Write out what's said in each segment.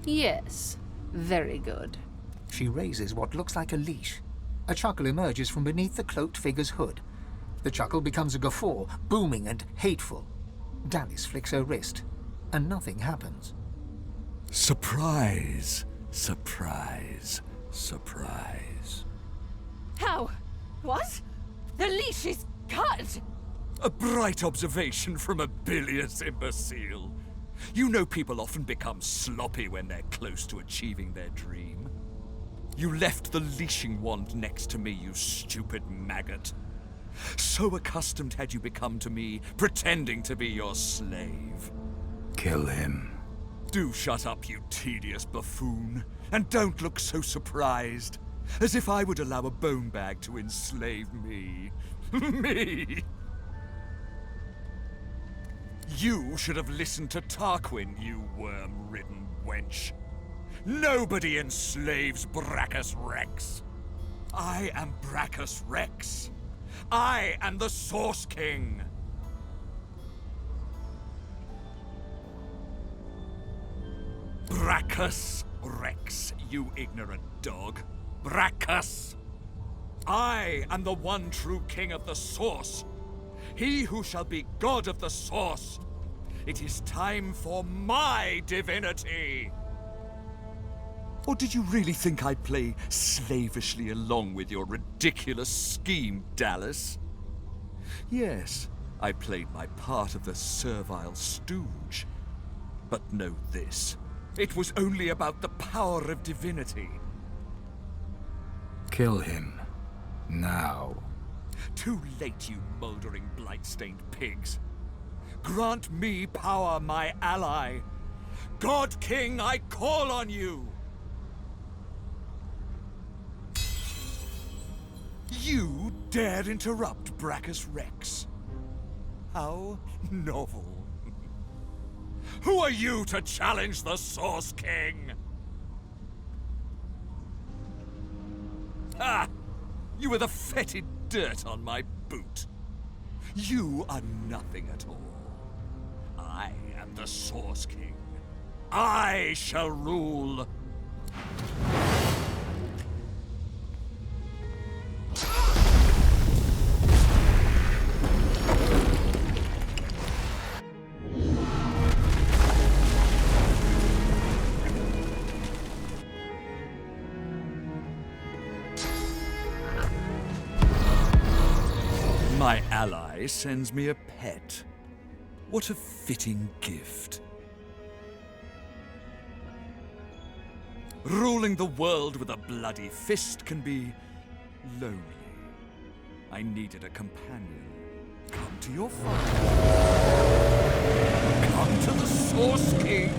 Yes, very good. She raises what looks like a leash. A chuckle emerges from beneath the cloaked figure's hood. The chuckle becomes a guffaw, booming and hateful. Dallis flicks her wrist, and nothing happens. Surprise, surprise, surprise. How? What? The leash is cut! A bright observation from a bilious imbecile. You know people often become sloppy when they're close to achieving their dream. You left the leashing wand next to me, you stupid maggot. So accustomed had you become to me, pretending to be your slave. Kill him. Do shut up, you tedious buffoon, and don't look so surprised, as if I would allow a bone bag to enslave me. Me! You should have listened to Tarquin, you worm-ridden wench. Nobody enslaves Braccus Rex. I am Braccus Rex. I am the Source King. Braccus Rex, you ignorant dog. Braccus! I am the one true king of the Source. He who shall be god of the Source. It is time for my divinity! Or did you really think I'd play slavishly along with your ridiculous scheme, Dallis? Yes, I played my part of the servile stooge. But know this. It was only about the power of divinity. Kill him. Now. Too late, you mouldering, blight-stained pigs. Grant me power, my ally. God King, I call on you! You dare interrupt Braccus Rex? How novel. Who are you to challenge the Source King? Ah! You were the fetid dirt on my boot. You are nothing at all. I am the Source King. I shall rule. My ally sends me a pet. What a fitting gift. Ruling the world with a bloody fist can be lonely. I needed a companion. Come to your father. Come to the Source King.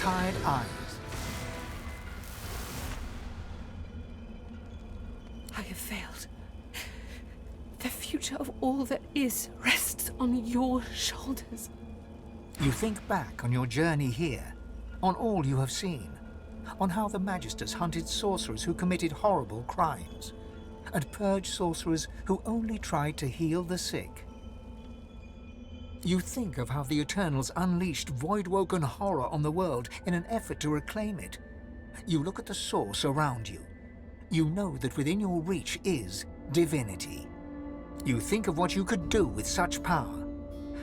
tired eyes. I have failed. The future of all that is rests on your shoulders. You think back on your journey here, on all you have seen, on how the Magisters hunted sorcerers who committed horrible crimes, and purged sorcerers who only tried to heal the sick. You think of how the Eternals unleashed void-woken horror on the world in an effort to reclaim it. You look at the source around you. You know that within your reach is Divinity. You think of what you could do with such power.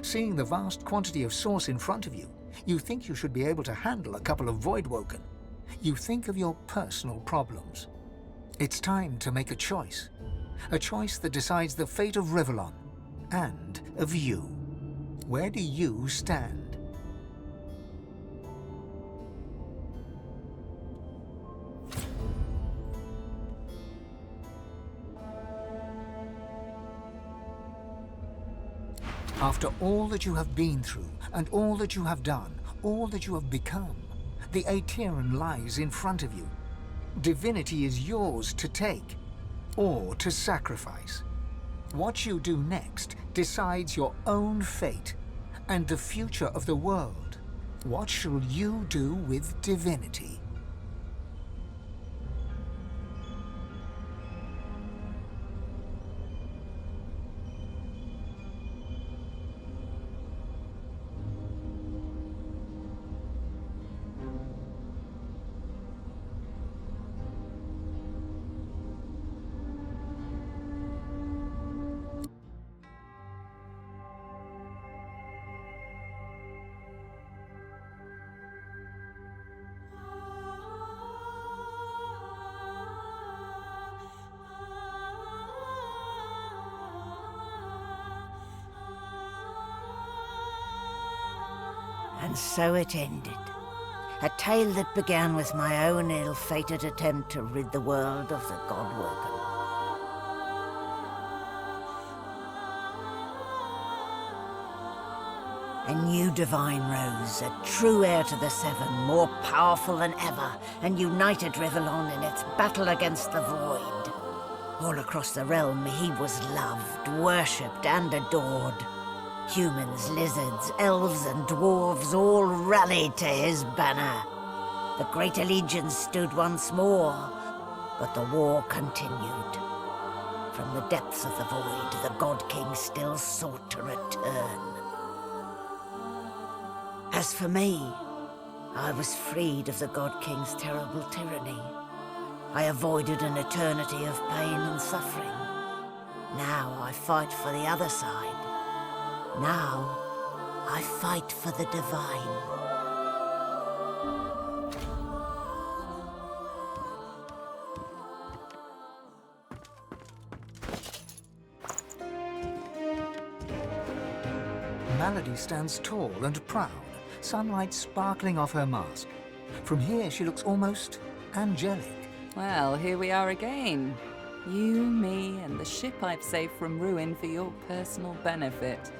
Seeing the vast quantity of source in front of you, you think you should be able to handle a couple of void-woken. You think of your personal problems. It's time to make a choice that decides the fate of Rivellon and of you. Where do you stand? After all that you have been through, and all that you have done, all that you have become, the Aeteran lies in front of you. Divinity is yours to take, or to sacrifice. What you do next decides your own fate, and the future of the world. What shall you do with Divinity? And so it ended. A tale that began with my own ill-fated attempt to rid the world of the Godwoken. A new divine rose, a true heir to the Seven, more powerful than ever, and united Rivellon in its battle against the Void. All across the realm he was loved, worshipped and adored. Humans, lizards, elves and dwarves all rallied to his banner. The Great Allegiance stood once more, but the war continued. From the depths of the Void, the God King still sought to return. As for me, I was freed of the God King's terrible tyranny. I avoided an eternity of pain and suffering. Now I fight for the other side. Now, I fight for the divine. Malady stands tall and proud, sunlight sparkling off her mask. From here, she looks almost angelic. Well, here we are again. You, me, and the ship I've saved from ruin for your personal benefit.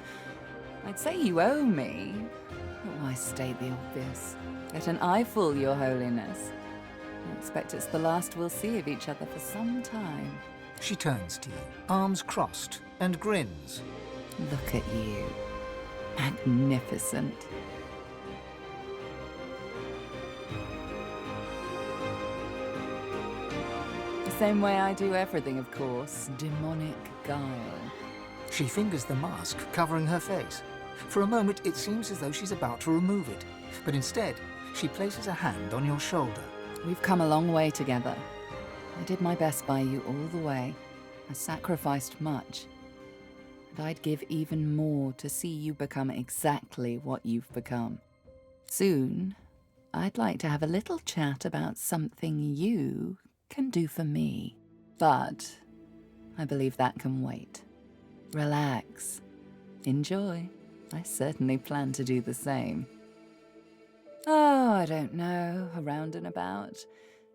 I'd say you owe me, but why state the obvious? Get an eyeful, Your Holiness. I expect it's the last we'll see of each other for some time. She turns to you, arms crossed, and grins. Look at you. Magnificent. The same way I do everything, of course. Demonic guile. She fingers the mask covering her face. For a moment, it seems as though she's about to remove it, but instead, she places a hand on your shoulder. We've come a long way together. I did my best by you all the way. I sacrificed much. And I'd give even more to see you become exactly what you've become. Soon, I'd like to have a little chat about something you can do for me. But I believe that can wait. Relax. Enjoy. I certainly plan to do the same. Oh, I don't know, around and about.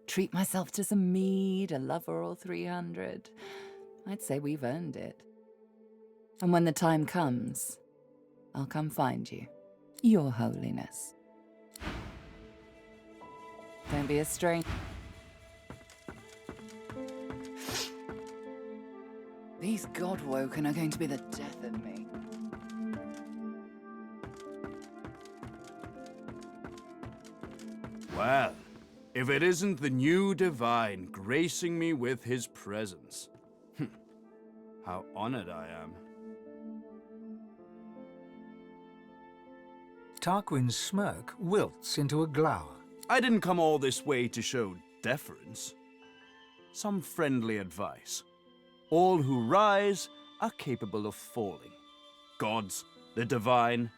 Treat myself to some mead, a lover or 300. I'd say we've earned it. And when the time comes, I'll come find you, Your Holiness. Don't be a stranger. These Godwoken are going to be the death of me. Well, if it isn't the new Divine gracing me with his presence. How honored I am. Tarquin's smirk wilts into a glower. I didn't come all this way to show deference. Some friendly advice. All who rise are capable of falling. Gods, the Divine,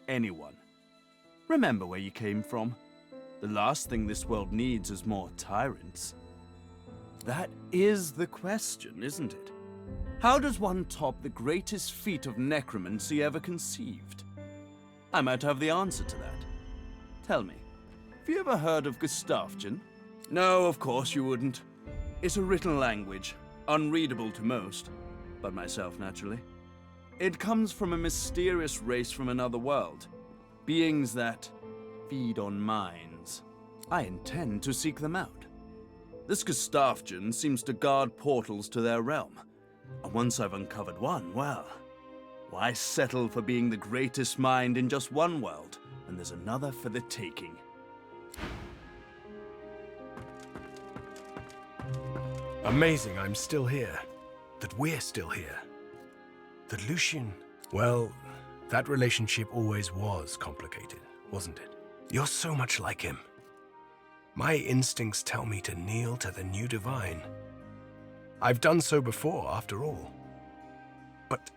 anyone. Remember where you came from. The last thing this world needs is more tyrants. That is the question, isn't it? How does one top the greatest feat of necromancy ever conceived? I might have the answer to that. Tell me, have you ever heard of Tactician? No, of course you wouldn't. It's a written language, unreadable to most, but myself naturally. It comes from a mysterious race from another world, beings that feed on minds. I intend to seek them out. This Tactician seems to guard portals to their realm, and once I've uncovered one, well, why settle for being the greatest mind in just one world when there's another for the taking? Amazing I'm still here. That we're still here. That Lucian... Well, that relationship always was complicated, wasn't it? You're so much like him. My instincts tell me to kneel to the new Divine. I've done so before, after all. But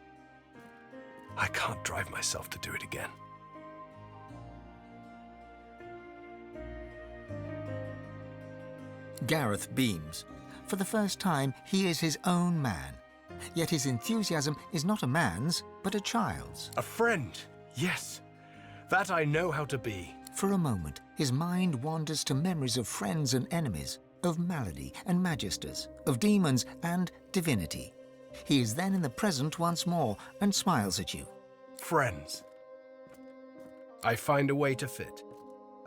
I can't drive myself to do it again. Gareth beams. For the first time, he is his own man. Yet his enthusiasm is not a man's, but a child's. A friend, yes. That I know how to be. For a moment, his mind wanders to memories of friends and enemies, of Malady and Magisters, of demons and Divinity. He is then in the present once more and smiles at you. Friends. I find a way to fit.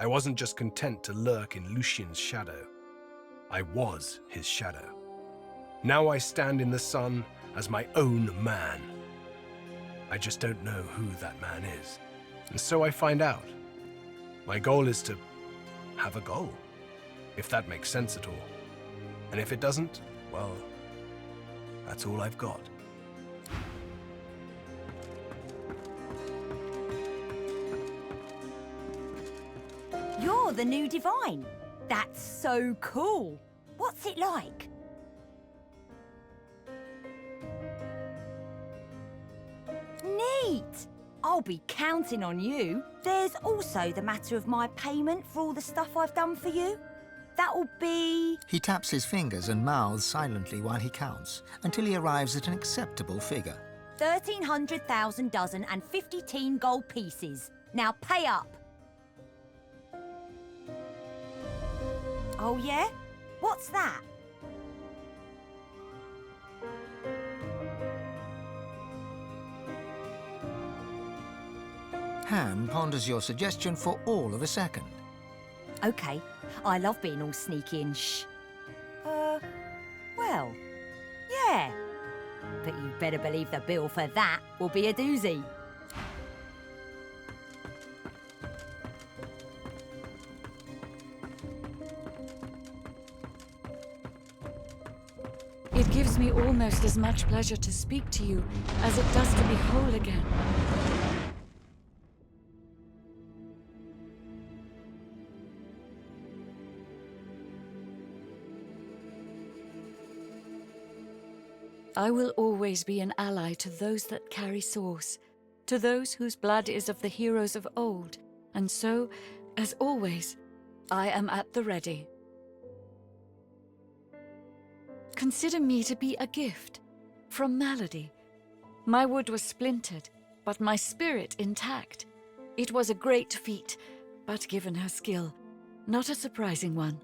I wasn't just content to lurk in Lucian's shadow. I was his shadow. Now I stand in the sun as my own man. I just don't know who that man is. And so I find out. My goal is to have a goal, if that makes sense at all. And if it doesn't, well, that's all I've got. You're the new Divine. That's so cool. What's it like? Neat! I'll be counting on you. There's also the matter of my payment for all the stuff I've done for you. That'll be... He taps his fingers and mouths silently while he counts, until he arrives at an acceptable figure. 1,300,000 dozen and 50 gold pieces. Now pay up. Oh yeah? What's that? Han ponders your suggestion for all of a second. Okay, I love being all sneaky and well, yeah. But you better believe the bill for that will be a doozy. It gives me almost as much pleasure to speak to you as it does to be whole again. I will always be an ally to those that carry source, to those whose blood is of the heroes of old, and so, as always, I am at the ready. Consider me to be a gift from Malady. My wood was splintered, but my spirit intact. It was a great feat, but given her skill, not a surprising one.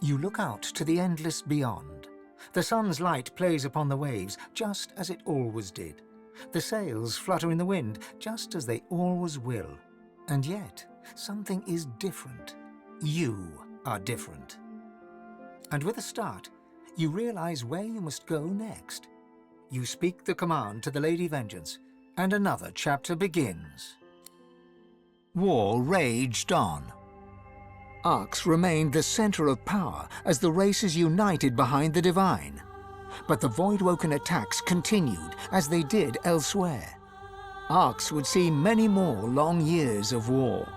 You look out to the endless beyond. The sun's light plays upon the waves, just as it always did. The sails flutter in the wind, just as they always will. And yet, something is different. You are different. And with a start, you realize where you must go next. You speak the command to the Lady Vengeance, and another chapter begins. War raged on. Arx remained the center of power as the races united behind the Divine. But the Voidwoken attacks continued as they did elsewhere. Arx would see many more long years of war.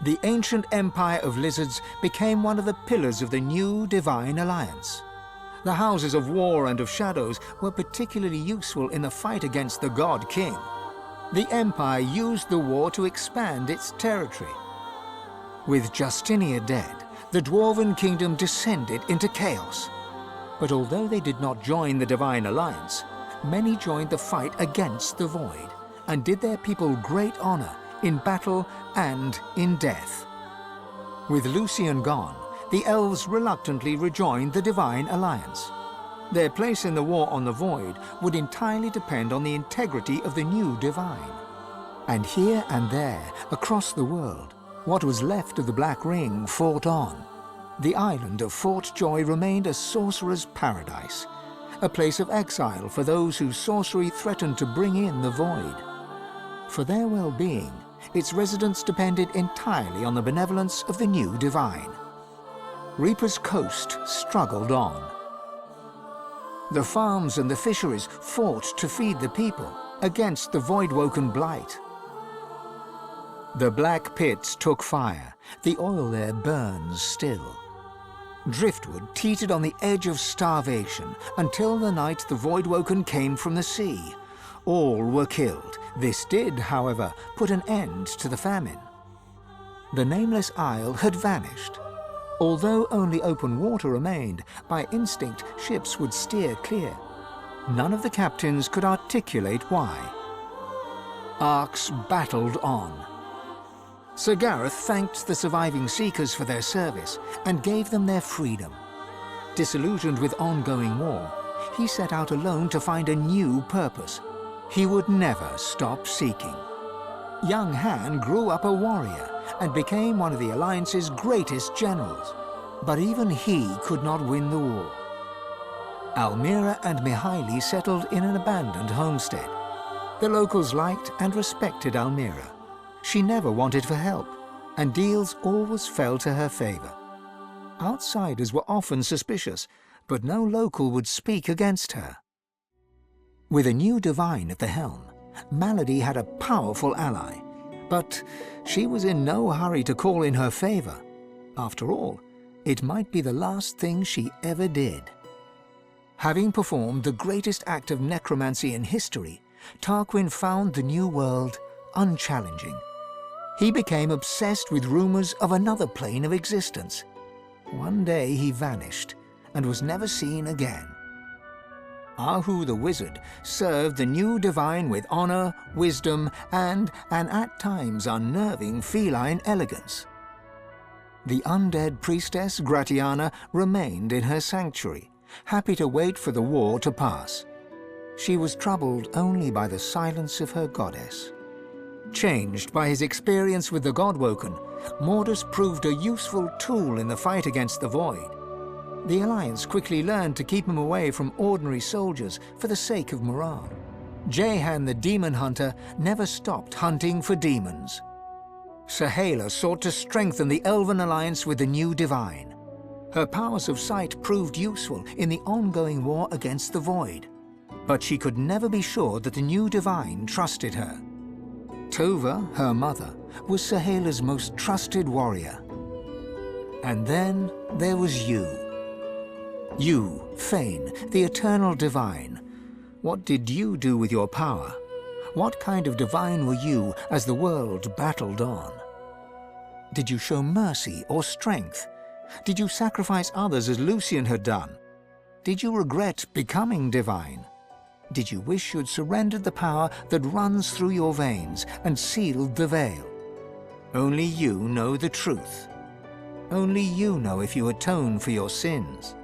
The ancient empire of lizards became one of the pillars of the new Divine Alliance. The houses of war and of shadows were particularly useful in the fight against the God King. The empire used the war to expand its territory. With Justinia dead, the Dwarven kingdom descended into chaos. But although they did not join the Divine Alliance, many joined the fight against the Void and did their people great honor in battle and in death. With Lucian gone, the elves reluctantly rejoined the Divine Alliance. Their place in the war on the Void would entirely depend on the integrity of the new Divine. And here and there, across the world, what was left of the Black Ring fought on. The island of Fort Joy remained a sorcerer's paradise, a place of exile for those whose sorcery threatened to bring in the Void. For their well-being, its residents depended entirely on the benevolence of the new Divine. Reaper's Coast struggled on. The farms and the fisheries fought to feed the people against the Voidwoken blight. The black pits took fire. The oil there burns still. Driftwood teetered on the edge of starvation until the night the Voidwoken came from the sea. All were killed. This did, however, put an end to the famine. The nameless isle had vanished. Although only open water remained, by instinct ships would steer clear. None of the captains could articulate why. Arx battled on. Sir Gareth thanked the surviving Seekers for their service and gave them their freedom. Disillusioned with ongoing war, he set out alone to find a new purpose. He would never stop seeking. Young Han grew up a warrior and became one of the Alliance's greatest generals. But even he could not win the war. Almira and Mihaili settled in an abandoned homestead. The locals liked and respected Almira. She never wanted for help, and deals always fell to her favor. Outsiders were often suspicious, but no local would speak against her. With a new Divine at the helm, Malady had a powerful ally, but she was in no hurry to call in her favor. After all, it might be the last thing she ever did. Having performed the greatest act of necromancy in history, Tarquin found the new world unchallenging. He became obsessed with rumors of another plane of existence. One day he vanished and was never seen again. Ahu the wizard served the new Divine with honor, wisdom, and an at times unnerving feline elegance. The undead priestess Gratiana remained in her sanctuary, happy to wait for the war to pass. She was troubled only by the silence of her goddess. Changed by his experience with the Godwoken, Mordus proved a useful tool in the fight against the Void. The Alliance quickly learned to keep him away from ordinary soldiers for the sake of morale. Jehan the Demon Hunter never stopped hunting for demons. Sahala sought to strengthen the Elven Alliance with the new Divine. Her powers of sight proved useful in the ongoing war against the Void. But she could never be sure that the new Divine trusted her. Tova, her mother, was Sahala's most trusted warrior. And then there was you. You, Fane, the eternal Divine. What did you do with your power? What kind of Divine were you as the world battled on? Did you show mercy or strength? Did you sacrifice others as Lucian had done? Did you regret becoming Divine? Did you wish you'd surrendered the power that runs through your veins and sealed the veil? Only you know the truth. Only you know if you atone for your sins.